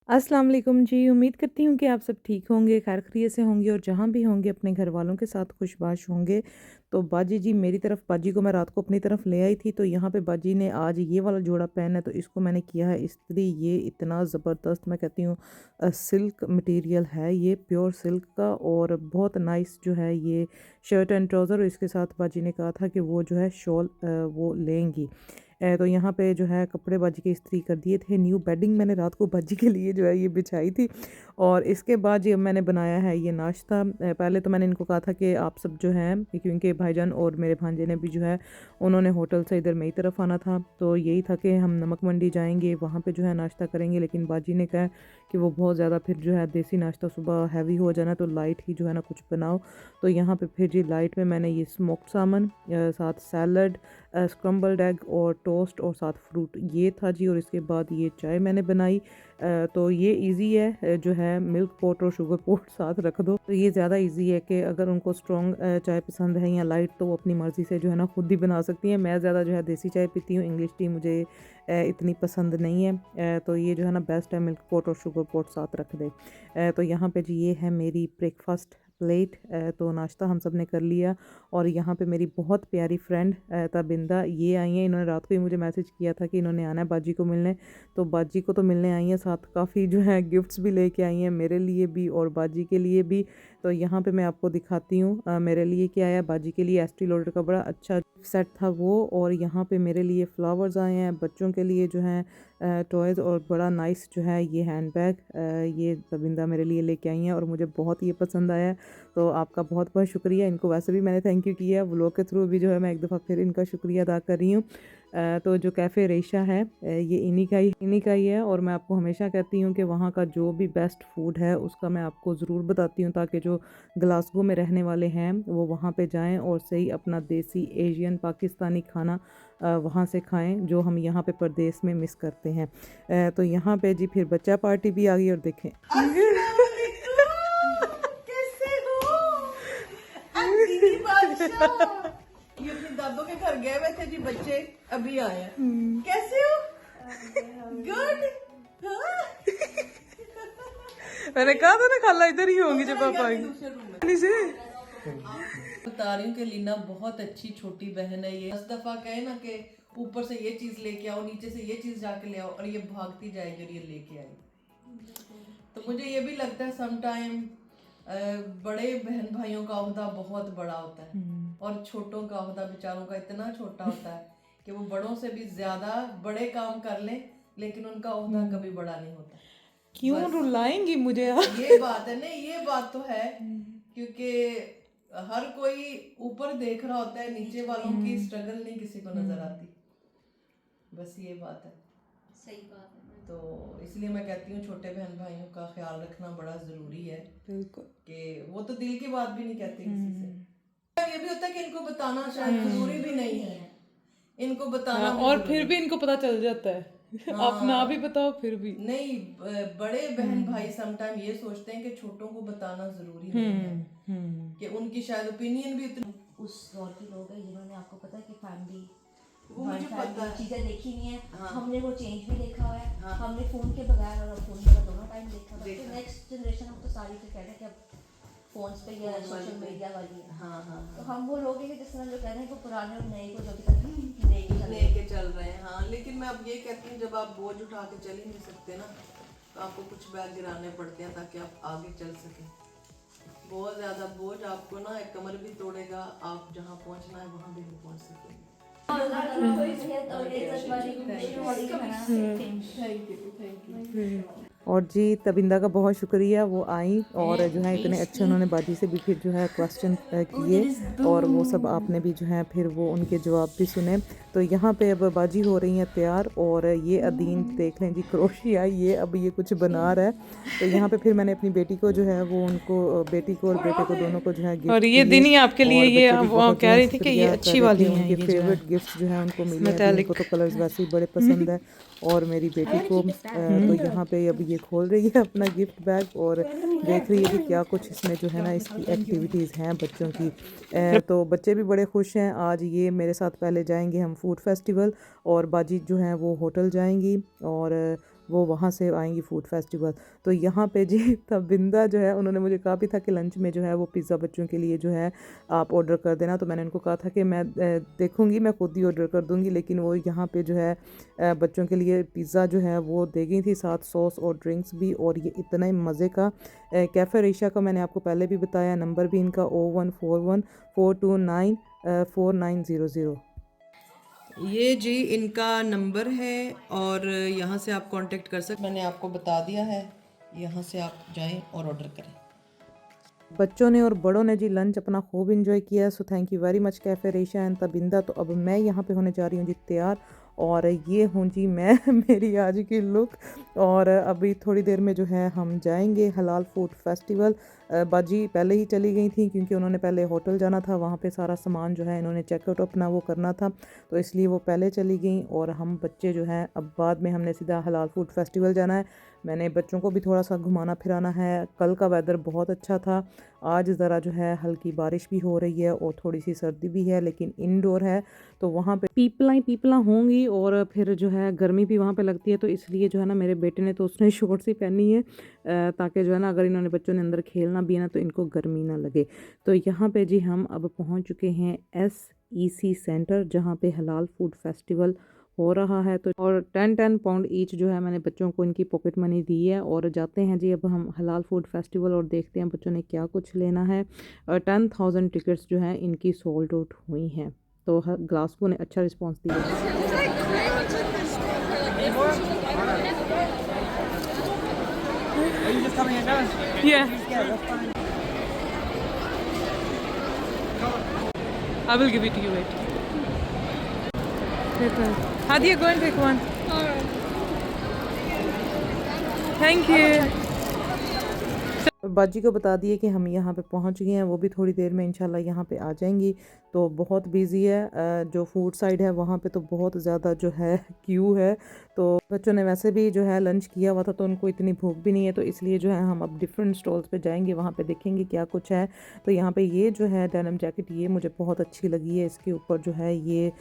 अस्सलाम वालेकुम जी। उम्मीद करती हूँ कि आप सब ठीक होंगे, खैर ख़ैरियत से होंगे और जहाँ भी होंगे अपने घर वालों के साथ खुशबाश होंगे। तो बाजी जी मेरी तरफ बाजी को मैं रात को अपनी तरफ ले आई थी, तो यहाँ पे बाजी ने आज ये वाला जोड़ा पहना है, तो इसको मैंने किया है इस्त्री। ये इतना ज़बरदस्त, मैं कहती हूँ सिल्क मटेरियल है ये, प्योर सिल्क का, और बहुत नाइस जो है ये शर्ट एंड ट्राउज़र। और इसके साथ बाजी ने कहा था कि वो जो है शॉल वो लेंगी। तो यहाँ पे जो है कपड़े बाजी के इस्त्री कर दिए थे। न्यू बेडिंग मैंने रात को बाजी के लिए जो है ये बिछाई थी। और इसके बाद ये मैंने बनाया है ये नाश्ता। पहले तो मैंने इनको कहा था कि आप सब जो हैं, क्योंकि भाईजान और मेरे भांजे ने भी जो है उन्होंने होटल से इधर मेरी तरफ आना था, तो यही था कि हम नमक मंडी जाएंगे, वहाँ पे जो है नाश्ता करेंगे। लेकिन बाजी ने कहा कि वो बहुत ज़्यादा फिर जो है देसी नाश्ता सुबह हैवी हो जाना, तो लाइट ही जो है ना कुछ बनाओ। तो यहाँ पे फिर जी लाइट में मैंने ये स्मोक्ड सामन, साथ सैलड, स्क्रम्बल्ड एग और टोस्ट और साथ फ्रूट ये था जी। और इसके बाद ये चाय मैंने बनाई। तो ये इजी है, जो है मिल्क पोट और शुगर पोट साथ रख दो, तो ये ज़्यादा इजी है कि अगर उनको स्ट्रॉन्ग चाय पसंद है या लाइट, तो वो अपनी मर्ज़ी से जो है ना खुद ही बना सकती हैं। मैं ज़्यादा जो है देसी चाय पीती हूँ, इंग्लिश टी मुझे इतनी पसंद नहीं है। तो ये जो है ना बेस्ट है, मिल्क पोट और शुगर पोट साथ रख दे। तो यहाँ पे जी ये है मेरी ब्रेकफास्ट प्लेट। तो नाश्ता हम सब ने कर लिया। और यहाँ पे मेरी बहुत प्यारी फ्रेंड तबिंदा ये आई हैं। इन्होंने रात को ही मुझे मैसेज किया था कि इन्होंने आना है बाजी को मिलने, तो बाजी को तो मिलने आई हैं, साथ काफ़ी जो है गिफ्ट्स भी लेके आई हैं, मेरे लिए भी और बाजी के लिए भी। तो यहाँ पे मैं आपको दिखाती हूँ मेरे लिए क्या आया। बाजी के लिए एस्ट्री लॉडर का बड़ा अच्छा सेट था वो, और यहाँ पे मेरे लिए फ्लावर्स आए हैं, बच्चों के लिए जो हैं टॉयज़, और बड़ा नाइस जो है ये हैंड बैग ये तबिंदा मेरे लिए लेके आई हैं, और मुझे बहुत ये पसंद आया। तो आपका बहुत बहुत शुक्रिया। इनको वैसे भी मैंने थैंक यू किया, व्लॉग के थ्रू भी जो है मैं एक दफ़ा फिर इनका शुक्रिया अदा कर रही हूँ। तो जो कैफ़े रेशा है ये इन्हीं का ही है, और मैं आपको हमेशा कहती हूँ कि वहाँ का जो भी बेस्ट फूड है उसका मैं आपको ज़रूर बताती हूँ, ताकि जो ग्लासगो में रहने वाले हैं वो वहाँ पे जाएं और सही अपना देसी एशियन पाकिस्तानी खाना वहाँ से खाएं, जो हम यहाँ पे परदेश में मिस करते हैं। तो यहाँ पे जी फिर बच्चा पार्टी भी आ गई, और देखें अस्सलाम वालेकुम, कैसे हो? दीदी बादशाह, ये अपनी दादों के घर गए हुए थे जी, बच्चे अभी आए हैं। कैसे हो? गुड। मैंने कहा था ना खाला इधर ही होंगी जब आप दूसरे रूम में आएंगे से। बता रही हूँ कि लीना बहुत अच्छी छोटी बहन है। ये 10 दफा कहे ना कि ऊपर से ये चीज लेके आओ, नीचे से ये चीज जाके ले आओ, और ये भागती जाएगी और ये लेके आई। तो मुझे ये भी लगता है सम टाइम बड़े बहन भाइयों का ओहदा बहुत बड़ा होता है, और छोटों का ओहदा बेचारों का इतना छोटा होता है कि वो बड़ों से भी ज्यादा बड़े काम कर लें, लेकिन उनका ओहदा कभी बड़ा नहीं होता। क्यों रुलाएंगी मुझे ये बात है, नहीं ये बात तो है, क्योंकि हर कोई ऊपर देख रहा होता है, नीचे वालों की स्ट्रगल नहीं किसी को नजर आती। बस ये बात है, सही बात है। तो इसलिए मैं कहती हूँ छोटे बहन भाइयों का ख्याल रखना बड़ा जरूरी है, बिल्कुल कि वो तो दिल की बात भी नहीं कहते किसी से। ये भी होता है कि इनको बताना शायद जरूरी भी नहीं है, इनको बताना भी और जरूरी फिर भी इनको पता चल जाता है आप ना भी बताओ फिर भी नहीं। बड़े बहन भाई समटाइम ये सोचते हैं कि छोटों को बताना जरूरी नहीं है, कि उनकी शायद ओपिनियन भी उतनी। उस दौर के लोग हैं जिन्होंने, आपको पता है कि फैमिली वो मुझे पता है, चीजें देखी नहीं है। हाँ। हमने वो चेंज भी देखा हुआ है। हाँ। हमने फोन के बगैर और फोन के बगैर दोनों टाइम देखा हुआ है। तो नेक्स्ट जनरेशन हम तो सारी तो कह रहे हैं कि अब फोन्स पे या सोशल मीडिया वाली है। हाँ हाँ तो हम वो लोग हैं कि जिस तरह जो कह रहे हैं कि पुराने और नए को जो अभी तक लेके चल रहे हैं। हाँ, लेकिन मैं अब ये कहती हूँ जब आप बोझ उठा के चल ही नहीं सकते ना, तो आपको कुछ बैग गिराने पड़ते हैं ताकि आप आगे चल सकें। बहुत ज्यादा बोझ आपको ना एक कमर भी तोड़ेगा, आप जहाँ पहुँचना है वहाँ भी नहीं पहुँच सकेंगे। और जी तबिंदा का बहुत शुक्रिया, वो आई और जो है इतने अच्छे उन्होंने बाजी से भी फिर जो है क्वेश्चन किए, और वो सब आपने भी जो है फिर वो उनके जवाब भी सुने। तो यहाँ पे अब बाजी हो रही हैं तैयार, और ये अदीन देख लें जी क्रोशिया, ये अब ये कुछ बना रहा है। तो यहाँ पे फिर मैंने अपनी बेटी को जो है वो उनको बेटी को और बेटे को दोनों को जो है गिफ्ट, और ये दिन ही आपके लिए ये वो कह रही थी कि ये अच्छी वाली हैं, उनके फेवरेट गिफ्ट जो है उनको मिले हैं। उनको तो कलर्स वैसे ही बड़े पसंद है, और मेरी बेटी को तो यहाँ पे अब ये खोल रही है अपना गिफ्ट बैग, और देख रही है कि क्या कुछ इसमें जो है ना इसकी एक्टिविटीज़ हैं बच्चों की। तो बच्चे भी बड़े खुश हैं। आज ये मेरे साथ पहले जाएंगे हम फूड फेस्टिवल, और बाजी जो हैं वो होटल जाएंगी, और वो वहाँ से आएंगी फूड फेस्टिवल। तो यहाँ पे जी तबिंदा जो है उन्होंने मुझे कहा भी था कि लंच में जो है वो पिज़्ज़ा बच्चों के लिए जो है आप ऑर्डर कर देना। तो मैंने उनको कहा था कि मैं देखूँगी, मैं खुद ही ऑर्डर कर दूँगी, लेकिन वो यहाँ पे जो है बच्चों के लिए पिज़्ज़ा जो है वो दे गई थी, साथ सॉस और ड्रिंक्स भी। और ये इतना ही मज़े का कैफ़े रेशा का मैंने आपको पहले भी बताया, नंबर भी इनका 01414294900। ये जी इनका नंबर है और यहाँ से आप कांटेक्ट कर सकते, मैंने आपको बता दिया है, यहाँ से आप जाएं और ऑर्डर करें। बच्चों ने और बड़ों ने जी लंच अपना खूब इंजॉय किया। So thank you very much cafe रेशा एंड तबिंदा। तो अब मैं यहाँ पे होने जा रही हूँ जी तैयार, और ये हूँ जी मैं मेरी आज की लुक। और अभी थोड़ी देर में जो है हम जाएंगे हलाल फूड फेस्टिवल। बाजी पहले ही चली गई थी क्योंकि उन्होंने पहले होटल जाना था, वहाँ पे सारा सामान जो है इन्होंने चेकआउट अपना वो करना था, तो इसलिए वो पहले चली गई। और हम बच्चे जो हैं अब बाद में हमने सीधा हलाल फूड फेस्टिवल जाना है। मैंने बच्चों को भी थोड़ा सा घुमाना फिराना है। कल का वेदर बहुत अच्छा था, आज ज़रा जो है हल्की बारिश भी हो रही है और थोड़ी सी सर्दी भी है, लेकिन इनडोर है तो वहाँ पे पीपला होंगी और फिर जो है गर्मी भी वहाँ पे लगती है। तो इसलिए जो है ना मेरे बेटे ने तो उसने शॉर्ट्स ही पहनी है ताकि जो है ना अगर इन्होंने बच्चों ने अंदर खेलना भी है ना तो इनको गर्मी ना लगे। तो यहाँ पे जी हम अब पहुँच चुके हैं SEC सेंटर, जहाँ पे हलाल फूड फेस्टिवल हो रहा है। तो और 10-10 पाउंड ईच जो है मैंने बच्चों को इनकी पॉकेट मनी दी है। और जाते हैं जी अब हम हलाल फूड फेस्टिवल और देखते हैं बच्चों ने क्या कुछ लेना है। 10,000 टिकट्स जो हैं इनकी सोल्ड आउट हुई हैं। तो ग्लासगो ने अच्छा रिस्पांस दिया। Yeah, I will give it to you. Wait. Hadia, go and pick one. Thank you. बाजी को बता दिए कि हम यहाँ पे पहुँच गए हैं, वो भी थोड़ी देर में इंशाल्लाह यहाँ पे आ जाएंगी। तो बहुत बिजी है, जो फूड साइड है वहाँ पे तो बहुत ज़्यादा जो है क्यू है। तो बच्चों ने वैसे भी जो है लंच किया हुआ था तो उनको इतनी भूख भी नहीं है, तो इसलिए जो है हम अब डिफरेंट स्टॉल्स पे जाएंगे, वहाँ पे देखेंगे क्या कुछ है। तो यहाँ पे ये जो है डेनिम जैकेट ये मुझे बहुत अच्छी लगी है। इसके ऊपर जो है ये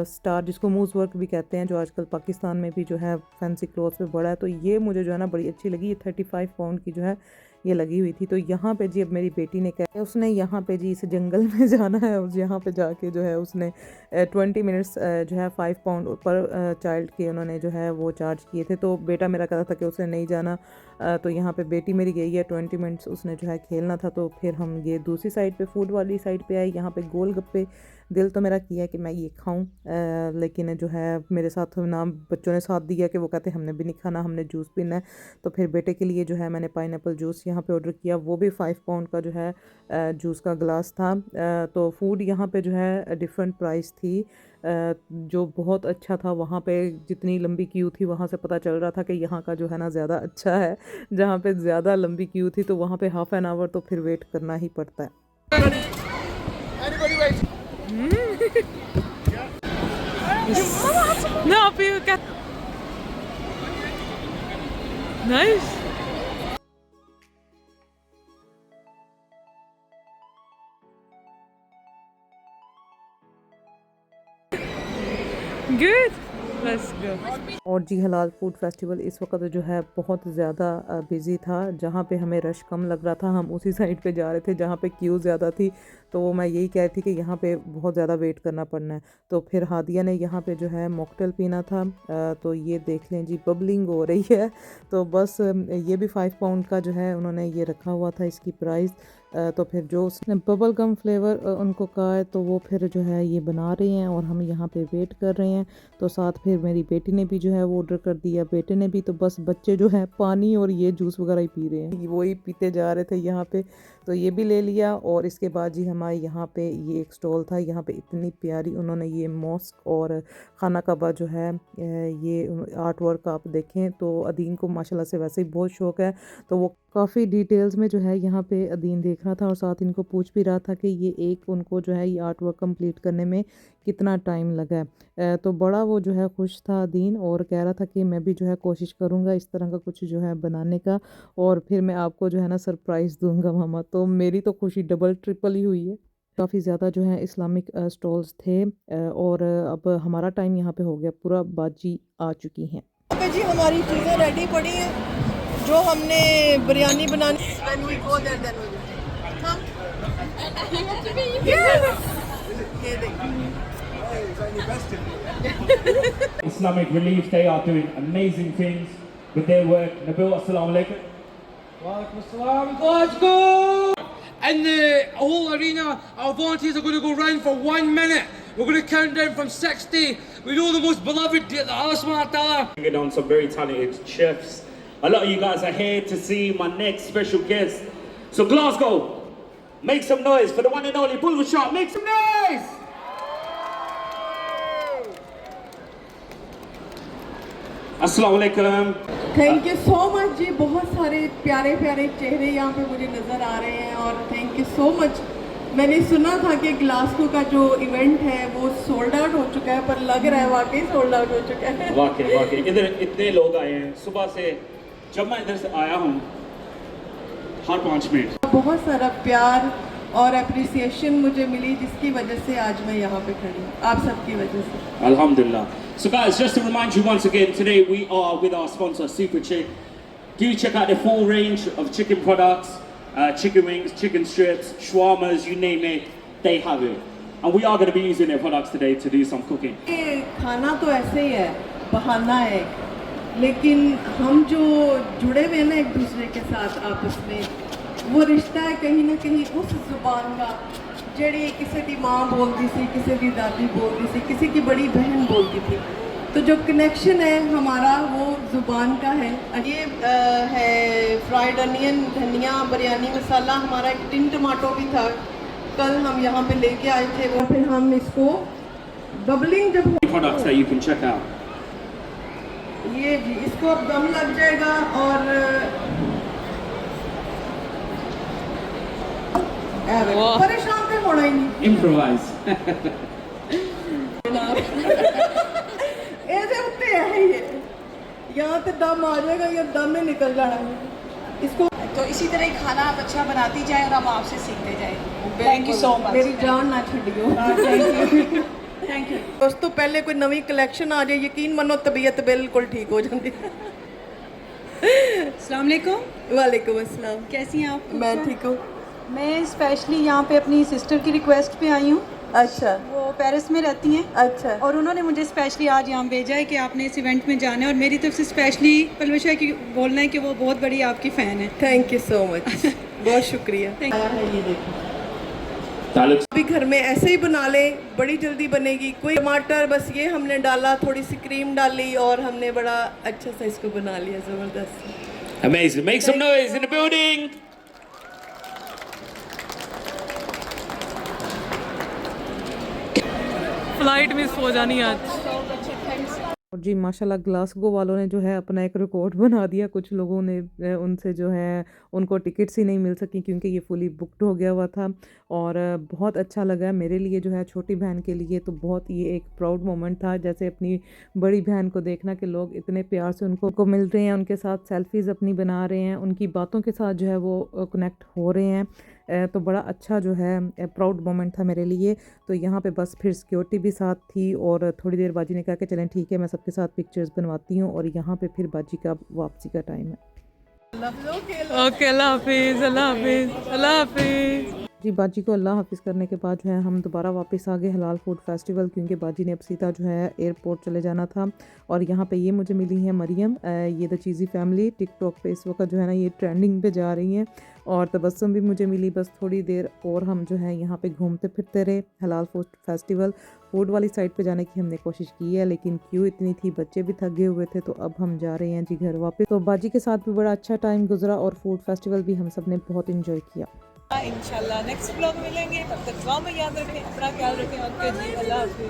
स्टार जिसको मूज वर्क भी कहते हैं, जो आजकल पाकिस्तान में भी जो है फैंसी क्लोथ्स पे बड़ा है, तो ये मुझे जो है ना बड़ी अच्छी लगी। ये 35 पाउंड की जो है ये लगी हुई थी। तो यहाँ पे जी अब मेरी बेटी ने कहा उसने यहाँ पे जी इस जंगल में जाना है, उस यहाँ पे जाके जो है उसने 20 मिनट्स जो है 5 पाउंड पर चाइल्ड के उन्होंने जो है वो चार्ज किए थे। तो बेटा मेरा कहता था कि उसने नहीं जाना, तो यहाँ पे बेटी मेरी गई है 20 मिनट्स उसने जो है खेलना था। तो फिर हम ये दूसरी साइड पे फूड वाली साइड पे आए। यहाँ पे गोलगप्पे दिल तो मेरा किया कि मैं ये खाऊं, लेकिन जो है मेरे साथ ना बच्चों ने साथ दिया कि वो कहते हमने भी नहीं खाना, हमने जूस पीना है। तो फिर बेटे के लिए जो है मैंने पाइनएप्पल जूस यहाँ पे ऑर्डर किया, वो भी 5 पाउंड का जो है जूस का ग्लास था। तो फूड यहाँ पे जो है डिफरेंट प्राइस थी, जो बहुत अच्छा था। वहाँ पे जितनी लंबी क्यू थी वहाँ से पता चल रहा था कि यहाँ का जो है ना ज़्यादा अच्छा है। जहाँ पे ज़्यादा लंबी क्यू थी तो वहाँ पे हाफ एन आवर तो फिर वेट करना ही पड़ता है। No, you got nice. Good. Let's go. और जी हलाल फूड फेस्टिवल इस वक्त जो है बहुत ज़्यादा बिज़ी था। जहाँ पे हमें रश कम लग रहा था हम उसी साइड पे जा रहे थे जहाँ पे क्यू ज़्यादा थी। तो मैं यही कह रही थी कि यहाँ पे बहुत ज़्यादा वेट करना पड़ना है। तो फिर हादिया ने यहाँ पे जो है मॉकटेल पीना था, तो ये देख लें जी बबलिंग हो रही है। तो बस ये भी 5 पाउंड का जो है उन्होंने ये रखा हुआ था इसकी प्राइस। तो फिर जो उसने बबल गम फ्लेवर उनको कहा है तो वो फिर जो है ये बना रहे हैं और हम यहाँ पे वेट कर रहे हैं। तो साथ फिर मेरी बेटी ने भी जो है वो ऑर्डर कर दिया, बेटे ने भी। तो बस बच्चे जो है पानी और ये जूस वगैरह ही पी रहे हैं, वही पीते जा रहे थे यहाँ पे। तो ये भी ले लिया। और इसके बाद जी हमारे यहाँ पे ये एक स्टॉल था, यहाँ पे इतनी प्यारी उन्होंने ये मॉस्क और खाना काबा जो है ये आर्ट वर्क आप देखें तो अदीन को माशाल्लाह से वैसे ही बहुत शौक़ है। तो वो काफ़ी डिटेल्स में जो है यहाँ पे अदीन देख रहा था और साथ इनको पूछ भी रहा था कि ये एक उनको जो है ये आर्ट वर्क कंप्लीट करने में कितना टाइम लगा है। तो बड़ा वो जो है खुश था अदीन और कह रहा था कि मैं भी जो है कोशिश करूँगा इस तरह का कुछ जो है बनाने का, और फिर मैं आपको जो है ना सरप्राइज़ दूंगा मामा। तो मेरी तो खुशी डबल ट्रिपल ही हुई है। काफ़ी ज़्यादा जो है इस्लामिक स्टॉल्स थे और अब हमारा टाइम यहाँ पे हो गया पूरा, बाजी आ चुकी हैं। जी हमारी चीज़ें रेडी पड़ी हैं जो हमने बिरयानी बनानी। When we go there, then we will take. Come. Yes. ये देखिए। Islamic Relief, they are doing amazing things with their work. Nabil, assalamu alaikum. Glasgow! In the whole arena, our volunteers are going to go round for 1 minute. We're going to count down from 60. We know the most beloved Allah subhanahu wa ta'ala. Bringing on some very talented chefs. A lot of you guys are here to see my next special guest. So Glasgow, make some noise for the one and only Bulbul Shah. Make some noise! Assalamu alaikum. Thank you so much ji. बहुत सारे प्यारे प्यारे चेहरे यहाँ पे मुझे नज़र आ रहे हैं और थैंक यू सो मच। मैंने सुना था कि ग्लासगो का जो इवेंट है वो सोल्ड आउट हो चुका है, पर लग रहा है वाकई सोल्ड आउट हो चुका है। वाकई इधर इतने लोग आए हैं सुबह से। जब मैं इधर से आया हूँ हर 5 मिनट बहुत सारा प्यार और अप्रिसिएशन मुझे मिली, जिसकी वजह से आज मैं यहाँ पे खड़ी हूँ, आप सबकी वजह से। Alhamdulillah. So guys, just to remind you once again, today we are with our sponsor Super Chick. Do check out the full range of chicken products, chicken wings, chicken strips, shawarmas, you name it, they have it. And we are going to be using their products today to do some cooking. ये खाना तो ऐसे ही है, बहाना है, लेकिन हम जो जुड़े हुए हैं ना एक दूसरे के साथ आपस में, वो रिश्ता है कहीं ना कहीं उस जुबान का जड़ी किसी की माँ बोलती सी, किसी की दादी बोलती सी, किसी की बड़ी बहन बोलती थी। तो जो कनेक्शन है हमारा वो ज़ुबान का है। ये है फ्राइड अनियन, धनिया, बिरयानी मसाला, हमारा एक टिन टमाटो भी था, कल हम यहाँ पे लेके आए थे। वो फिर हम इसको बबलिंग जब Products that you can check out. ये जी इसको अब दम लग जाएगा और परेशान तो होना ही नहीं। Improvise. ऐसे उठते हैं ये यहाँ पे दम आ जाएगा या दम में निकल जाना है इसको। तो इसी तरह ही खाना आप अच्छा बनाती जाएं और हम आपसे सीखते जाएं। Thank you so much. मेरी जान ना छड़ियो। Thank you. दोस्तों पहले कोई नवी कलेक्शन आ जाए, यकीन मानो तबीयत बिल्कुल ठीक हो जाती है। अस्सलाम वालेकुम। वालेकुम अस्सलाम। कैसी हैं आप? मैं ठीक हूँ। मैं स्पेशली यहाँ पे अपनी सिस्टर की रिक्वेस्ट पे आई हूँ। अच्छा। वो पेरिस में रहती हैं। अच्छा। और उन्होंने मुझे स्पेशली आज यहाँ भेजा है कि आपने इस इवेंट में जाना है, और मेरी तरफ से स्पेशली पलवशा की बोलना है कि वो बहुत बड़ी आपकी फ़ैन है। Thank you so much. बहुत शुक्रिया। ये देखो भी घर में ऐसे ही बना ले, बड़ी जल्दी बनेगी। कोई टमाटर बस ये हमने डाला, थोड़ी सी क्रीम डाली और हमने बड़ा अच्छा सा इसको बना लिया, ज़बरदस्त। Amazing. Make some noise in the building. Flight miss हो जानी आज। और जी माशाल्लाह ग्लासगो वालों ने जो है अपना एक रिकॉर्ड बना दिया। कुछ लोगों ने उनसे जो है उनको टिकट्स ही नहीं मिल सकी क्योंकि ये फुली बुकड हो गया हुआ था। और बहुत अच्छा लगा मेरे लिए जो है, छोटी बहन के लिए तो बहुत ये एक प्राउड मोमेंट था, जैसे अपनी बड़ी बहन को देखना कि लोग इतने प्यार से उनको मिल रहे हैं, उनके साथ सेल्फीज़ अपनी बना रहे हैं, उनकी बातों के साथ जो है वो कनेक्ट हो रहे हैं। तो बड़ा अच्छा जो है प्राउड मोमेंट था मेरे लिए। तो यहाँ पे बस फिर सिक्योरिटी भी साथ थी और थोड़ी देर बाजी ने कहा कि चलें ठीक है, मैं सबके साथ पिक्चर्स बनवाती हूँ। और यहाँ पे फिर बाजी का वापसी का टाइम है। ओके अल्लाह हाफिज़, अल्लाह हाफिज़, अल्लाह हाफिज़। जी बाजी को अल्लाह हाफिज़ करने के बाद जो है हम दोबारा वापस आ गए हलाल फूड फेस्टिवल, क्योंकि बाजी ने अब सीधा जो है एयरपोर्ट चले जाना था। और यहाँ पे ये मुझे मिली हैं मरियम, ये द चीज़ी फैमिली, टिकटॉक पे इस वक्त जो है ना ये ट्रेंडिंग पे जा रही हैं। और तबस्सुम भी मुझे मिली। बस थोड़ी देर और हम जो है यहाँ पे घूमते फिरते रहे। हलाल फूड फेस्टिवल फूड वाली साइड पे जाने की हमने कोशिश की है, लेकिन क्यों इतनी थी, बच्चे भी थके हुए थे, तो अब हम जा रहे हैं जी घर वापस। तो बाजी के साथ भी बड़ा अच्छा टाइम गुजरा और फूड फेस्टिवल भी हम सब ने बहुत इंजॉय किया। इंशाल्लाह नेक्स्ट ब्लॉग मिलेंगे, तब तक दुआ में याद रखें, अपना ख्याल रखें। ओके जी, अल्लाह हाफिज़।